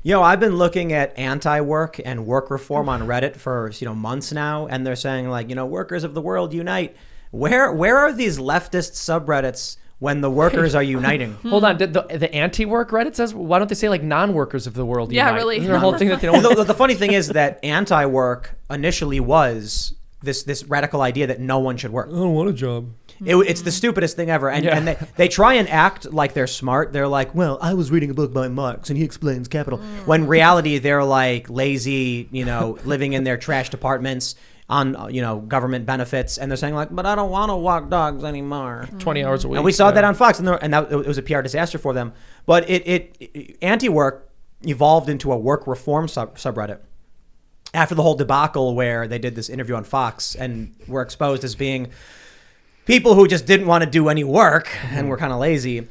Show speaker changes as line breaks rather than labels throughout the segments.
I've been looking at anti-work and work reform on Reddit for months now, and they're saying like, workers of the world unite. Where are these leftist subreddits when the workers are uniting?
Hold on, the anti-work Reddit says, why don't they say like non-workers of the world unite?
Yeah, really.
Isn't there a whole thing that they don't...
The funny thing is that anti-work initially was this radical idea that no one should work.
I don't want a job.
It's the stupidest thing ever. And they try and act like they're smart. They're like, well, I was reading a book by Marx and he explains capital. When in reality, they're like lazy, living in their trashed apartments on, government benefits. And they're saying like, but I don't want to walk dogs anymore.
20 hours a week.
And we saw that on Fox, and it was a PR disaster for them. But anti-work evolved into a work reform subreddit after the whole debacle where they did this interview on Fox and were exposed as being people who just didn't want to do any work and were kind of lazy.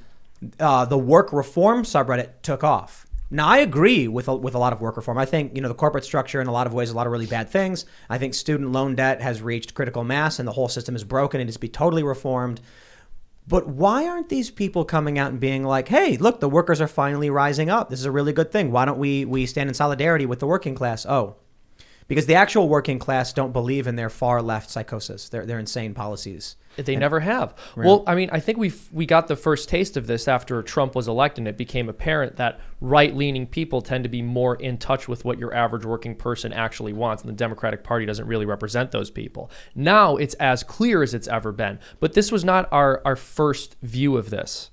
The work reform subreddit took off. Now, I agree with a lot of work reform. I think, the corporate structure in a lot of ways is a lot of really bad things. I think student loan debt has reached critical mass and the whole system is broken and needs to be totally reformed. But why aren't these people coming out and being like, hey, look, the workers are finally rising up. This is a really good thing. Why don't we stand in solidarity with the working class? Oh, because the actual working class don't believe in their far left psychosis, their insane policies.
They never have. Right. Well, I mean, I think we got the first taste of this after Trump was elected, and it became apparent that right-leaning people tend to be more in touch with what your average working person actually wants, and the Democratic Party doesn't really represent those people. Now it's as clear as it's ever been, but this was not our first view of this.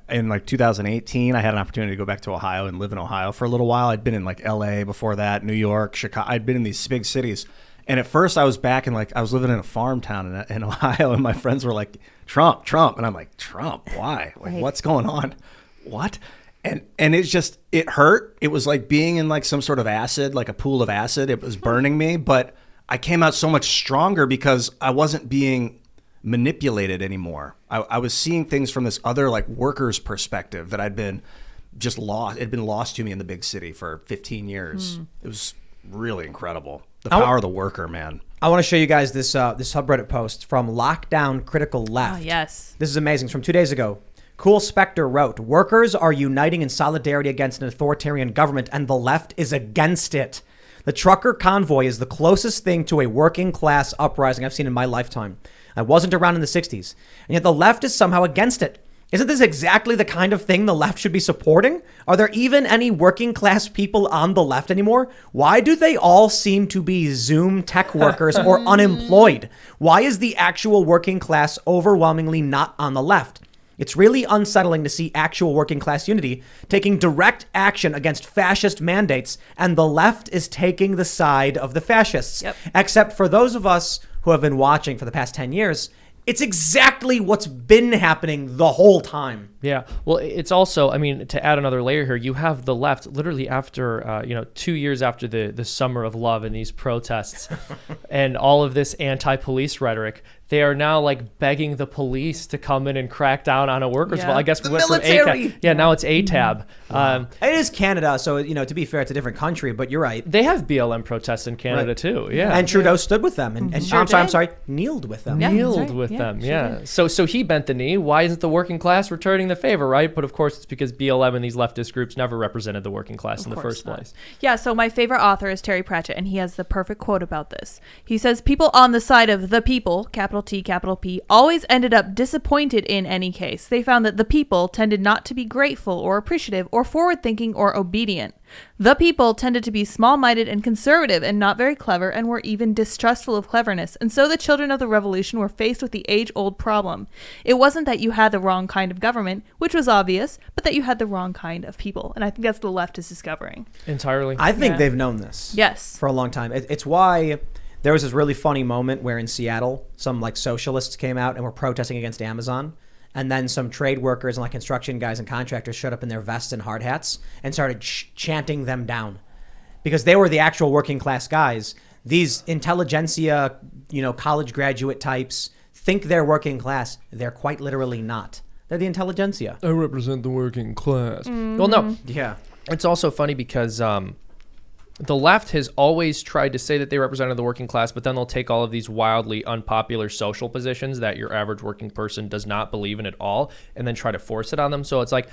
In like 2018, I had an opportunity to go back to Ohio and live in Ohio for a little while. I'd been in like LA before that, New York, Chicago. I'd been in these big cities. And at first I was back in I was living in a farm town in Ohio, and my friends were like, Trump. And I'm like, Trump, why? Like, right. What's going on? What? And it hurt. It was like being in like some sort of acid, like a pool of acid. It was burning me, but I came out so much stronger because I wasn't being manipulated anymore. I was seeing things from this other like worker's perspective that I'd been just lost. It'd been lost to me in the big city for 15 years. It was really incredible. The power of the worker, man. I
want to show you guys this subreddit post from Lockdown Critical Left.
Oh, yes.
This is amazing. It's from 2 days ago. Cool Spectre wrote, workers are uniting in solidarity against an authoritarian government, and the left is against it. The trucker convoy is the closest thing to a working class uprising I've seen in my lifetime. I wasn't around in the 60s, and yet the left is somehow against it. Isn't this exactly the kind of thing the left should be supporting? Are there even any working class people on the left anymore? Why do they all seem to be Zoom tech workers or unemployed? Why is the actual working class overwhelmingly not on the left? It's really unsettling to see actual working class unity taking direct action against fascist mandates, and the left is taking the side of the fascists. Yep. Except for those of us who have been watching for the past 10 years, it's exactly what's been happening the whole time.
Yeah. Well, it's also, I mean, to add another layer here, you have the left literally after, 2 years after the summer of love and these protests and all of this anti-police rhetoric, they are now like begging the police to come in and crack down on a workers. Yeah. Well, I guess
the
we went
military.
from ACAB. Yeah, now it's ATAB.
Wow. It is Canada, so to be fair, it's a different country. But you're right.
They have BLM protests in Canada too. Yeah,
and Trudeau stood with them, and I'm sorry, kneeled with them.
Yeah, kneeled with them. Yeah. So he bent the knee. Why isn't the working class returning the favor? Right. But of course, it's because BLM and these leftist groups never represented the working class in the first place.
Yeah. So my favorite author is Terry Pratchett, and he has the perfect quote about this. He says, "People on the side of the people, capital T, capital P, always ended up disappointed in any case. They found that the people tended not to be grateful or appreciative or forward-thinking or obedient. The people tended to be small-minded and conservative and not very clever and were even distrustful of cleverness. And so the children of the revolution were faced with the age-old problem. It wasn't that you had the wrong kind of government, which was obvious, but that you had the wrong kind of people." And I think that's what the left is discovering.
Entirely.
I think they've known this.
Yes.
For a long time. It's why there was this really funny moment where in Seattle, some like socialists came out and were protesting against Amazon. And then some trade workers and like construction guys and contractors showed up in their vests and hard hats and started chanting them down because they were the actual working class guys. These intelligentsia, college graduate types think they're working class. They're quite literally not. They're the intelligentsia.
I represent the working class. Mm-hmm. Well, no.
Yeah.
It's also funny because the left has always tried to say that they represented the working class, but then they'll take all of these wildly unpopular social positions that your average working person does not believe in at all and then try to force it on them. So it's like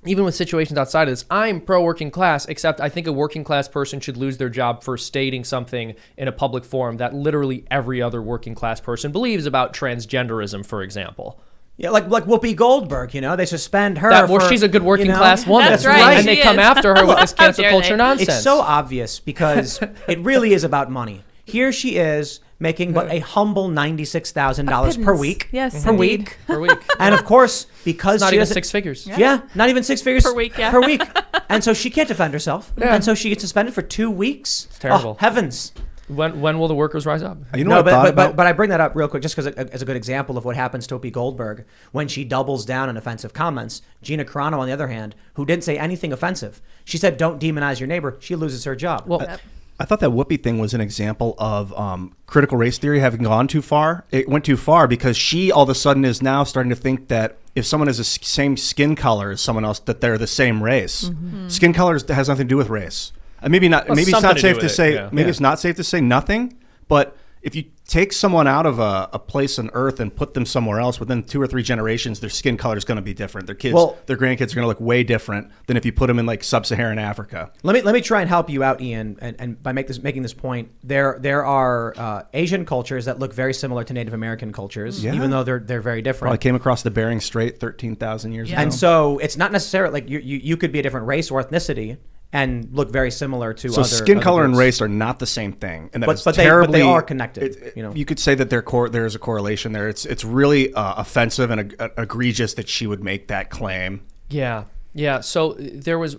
even with situations outside of this, I'm pro-working class, except I think a working class person should lose their job for stating something in a public forum that literally every other working class person believes about transgenderism, for example.
Yeah, like Whoopi Goldberg, they suspend her.
She's a good working class woman.
That's right.
And they come after her with this cancel culture nonsense.
It's so obvious because it really is about money. Here she is making but a humble $96,000 per week.
Yes,
per
indeed.
week.
Per week.
And of course, because
It's not
she
even
doesn't-
6 figures.
Yeah, not even 6 figures
Per week, yeah.
Per week. And so she can't defend herself.
Yeah.
And so she gets suspended for 2 weeks. It's
terrible.
Oh, heavens.
When will the workers rise up?
You know what I thought about?
But I bring that up real quick just because as a good example of what happens to Whoopi Goldberg when she doubles down on offensive comments. Gina Carano, on the other hand, who didn't say anything offensive. She said, don't demonize your neighbor. She loses her job.
Well,
I thought that Whoopi thing was an example of critical race theory having gone too far. It went too far because she all of a sudden is now starting to think that if someone has the same skin color as someone else, that they're the same race. Mm-hmm. Skin color has nothing to do with race. Maybe not.
Well,
maybe it's not safe to say.
Yeah.
Maybe it's not safe to say nothing. But if you take someone out of a place on Earth and put them somewhere else, within 2 or 3 generations, their skin color is going to be different. Their kids, their grandkids are going to look way different than if you put them in like sub-Saharan Africa.
Let me try and help you out, Ian, and by making this point, there are Asian cultures that look very similar to Native American cultures, even though they're very different.
Probably came across the Bering Strait 13,000 years ago.
And so it's not necessarily like you could be a different race or ethnicity and look very similar to
so
other
skin color
groups.
and race are not the same thing, and that
But-
it's
but they-
terribly.
but they are connected,
You could say that there is a correlation there. It's really offensive and egregious that she would make that claim.
Yeah. So there was,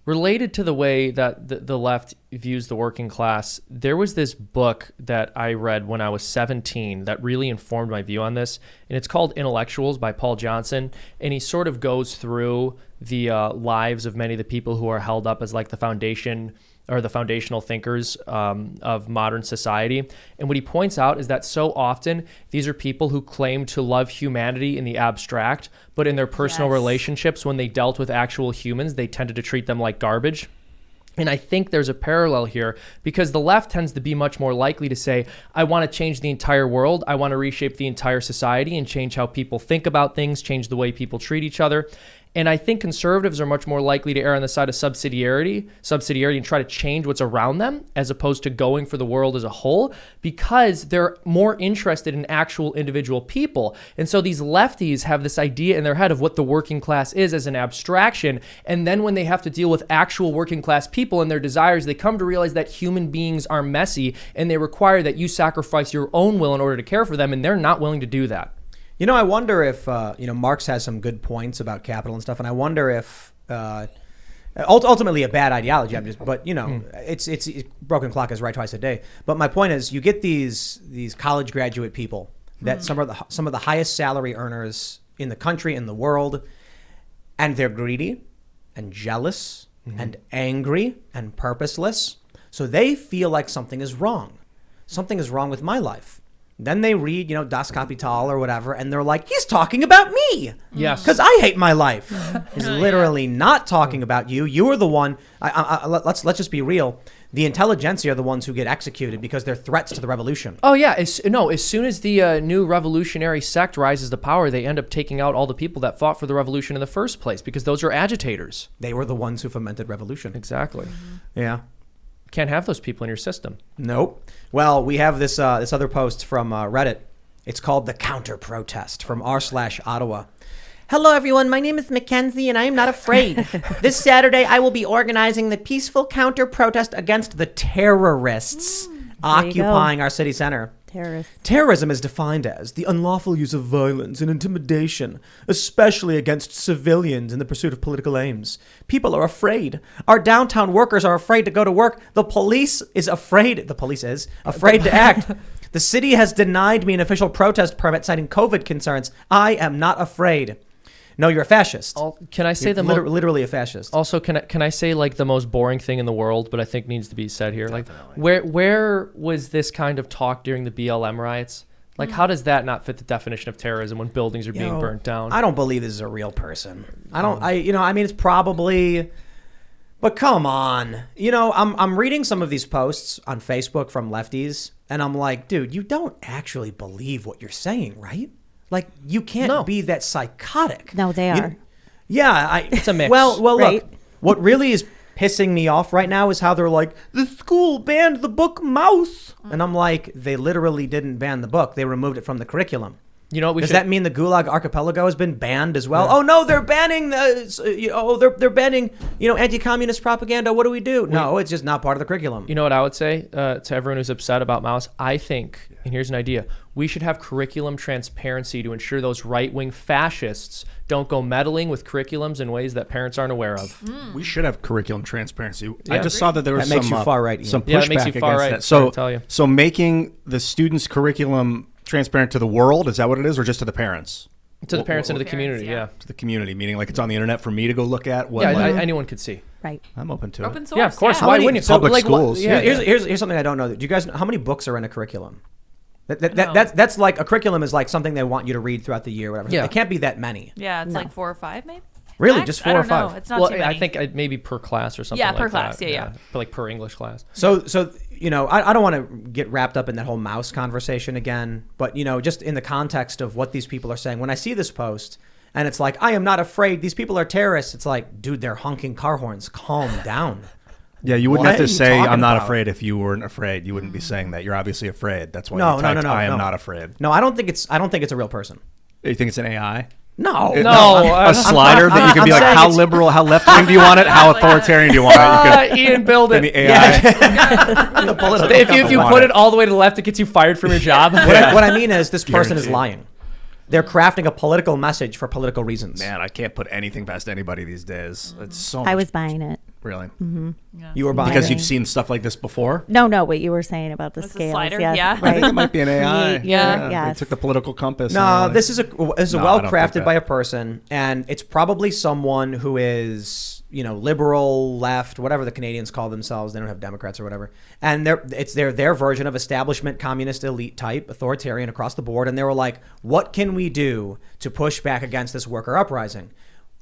related to the way that the left views the working class, there was this book that I read when I was 17 that really informed my view on this, and it's called Intellectuals by Paul Johnson, and he sort of goes through the lives of many of the people who are held up as like the foundation or the foundational thinkers of modern society. And what he points out is that so often these are people who claim to love humanity in the abstract, but in their personal relationships, when they dealt with actual humans, they tended to treat them like garbage. And I think there's a parallel here because the left tends to be much more likely to say, I want to change the entire world. I want to reshape the entire society and change how people think about things, change the way people treat each other. And I think conservatives are much more likely to err on the side of subsidiarity and try to change what's around them as opposed to going for the world as a whole because they're more interested in actual individual people. And so these lefties have this idea in their head of what the working class is as an abstraction. And then when they have to deal with actual working class people and their desires, they come to realize that human beings are messy and they require that you sacrifice your own will in order to care for them. And they're not willing to do that.
I wonder if Marx has some good points about capital and stuff, and I wonder if ultimately a bad ideology. It's broken clock is right twice a day. But my point is, you get these college graduate people that some of the highest salary earners in the country, in the world, and they're greedy and jealous and angry and purposeless. So they feel like something is wrong. Something is wrong with my life. Then they read, Das Kapital or whatever, and they're like, he's talking about me.
Yes.
Because I hate my life. He's literally not talking about you. You are the one. Let's just be real. The intelligentsia are the ones who get executed because they're threats to the revolution.
Oh, yeah. As soon as the new revolutionary sect rises to power, they end up taking out all the people that fought for the revolution in the first place because those are agitators.
They were the ones who fomented revolution.
Exactly.
Yeah.
Can't have those people in your system.
Nope. Well, we have this other post from Reddit. It's called The Counter Protest from r/Ottawa. Hello, everyone. My name is Mackenzie, and I am not afraid. This Saturday, I will be organizing the peaceful counter protest against the terrorists occupying our city center. Terrorism is defined as the unlawful use of violence and intimidation, especially against civilians in the pursuit of political aims. People are afraid. Our downtown workers are afraid to go to work. The police is afraid to act. The city has denied me an official protest permit citing COVID concerns. I am not afraid. No, you're a fascist.
Can I say
literally a fascist?
Also, can I say like the most boring thing in the world, but I think needs to be said here? Definitely. Like, where was this kind of talk during the BLM riots? Like, how does that not fit the definition of terrorism when buildings are being burnt down?
I don't believe this is a real person. It's probably. But come on, I'm reading some of these posts on Facebook from lefties, and I'm like, dude, you don't actually believe what you're saying, right? Like, you can't be that psychotic.
No, they are.
Yeah,
it's a mix.
Well,
Right.
look, what really is pissing me off right now is how they're like, the school banned the book Mouse. And I'm like, they literally didn't ban the book. They removed it from the curriculum.
You know what we
Does
should...
that mean the Gulag Archipelago has been banned as well? Oh no, they're banning they're banning anti-communist propaganda. What do we do? No, it's just not part of the curriculum.
You know what I would say to everyone who's upset about Mouse? I think, and here's an idea, we should have curriculum transparency to ensure those right-wing fascists don't go meddling with curriculums in ways that parents aren't aware of.
We should have curriculum transparency. I just saw that there was
That makes
some
you far right, Ian.
some
Yeah, that
pushback
makes you far
against
right,
that.
sorry
So,
to tell you.
so making the students' curriculum transparent to the world, is that what it is, or just to the parents?
To the parents and to the
Parents,
community,
yeah.
yeah.
To the community, meaning like it's on the internet for me to go look at. What,
Yeah,
like,
anyone could see.
Right.
I'm open to
Open
it.
source.
Yeah, of course.
Yeah.
Why wouldn't you?
Public
what-
schools.
yeah,
Here's something I don't know. Do you guys know how many books are in a curriculum? That's like a curriculum is like something they want you to read throughout the year, whatever.
Yeah.
It can't be that many.
Yeah, it's
No.
like 4 or 5, maybe.
Really,
Max?
just
I
4 or
don't know.
5.
It's not
Well,
too many.
I think maybe per class or something
Yeah,
like
per class.
that.
Yeah.
Like per English class.
So I don't want to get wrapped up in that whole Mouse conversation again, but just in the context of what these people are saying, when I see this post and it's like, I am not afraid, these people are terrorists, it's like, dude, they're honking car horns, calm down.
Yeah, you wouldn't
What
have
are
to
you
say
talking
I'm not
about?
afraid if you weren't afraid. You wouldn't be saying that. You're obviously afraid. That's why
No,
you
no,
typed,
no,
I am
no.
not afraid.
No, I don't think it's a real person.
You think it's an AI?
No,
No,
A slider that you can be like,
saying
how
it's-
liberal, how left-wing do you want it? How authoritarian do you want it? You
Ian, build
can,
it.
the AI.
The political
If you
company.
put it all the way to the left, it gets you fired from your job.
What I mean is this person is
Guaranteed.
lying. They're crafting a political message for political reasons.
Man, I can't put anything past anybody these days. It's so much.
I was buying it.
Really?
You were buying
Because
it.
you've seen stuff like this before?
No, what you were saying about the
It's a
scales.
slider,
Yes,
yeah.
I
Right.
think it might be an AI.
Yeah.
They
Yes.
took the political compass.
No,
and
this is
No,
well
I don't
crafted
think
by
that.
a person, and it's probably someone who is liberal, left, whatever the Canadians call themselves. They don't have Democrats or whatever, and it's their version of establishment, communist, elite type, authoritarian across the board. And they were like, "What can we do to push back against this worker uprising?"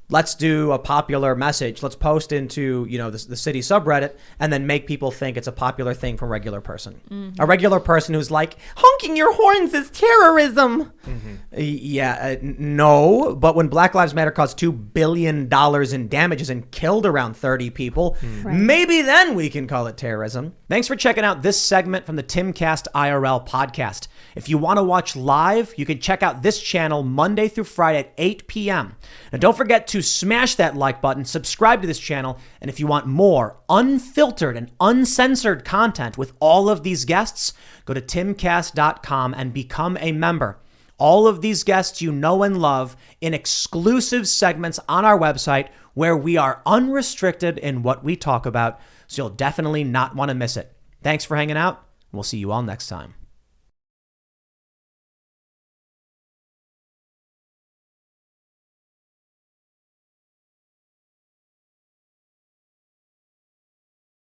Let's do a popular message. Let's post into, the city subreddit and then make people think it's a popular thing from a regular person.
Mm-hmm.
A regular person who's like, honking your horns is terrorism. Yeah, no. But when Black Lives Matter caused $2 billion in damages and killed around 30 people, maybe then we can call it terrorism. Thanks for checking out this segment from the Timcast IRL podcast. If you want to watch live, you can check out this channel Monday through Friday at 8 p.m. And don't forget to smash that like button, subscribe to this channel, and if you want more unfiltered and uncensored content with all of these guests, go to timcast.com and become a member. All of these guests you know and love in exclusive segments on our website where we are unrestricted in what we talk about, so you'll definitely not want to miss it. Thanks for hanging out. We'll see you all next time.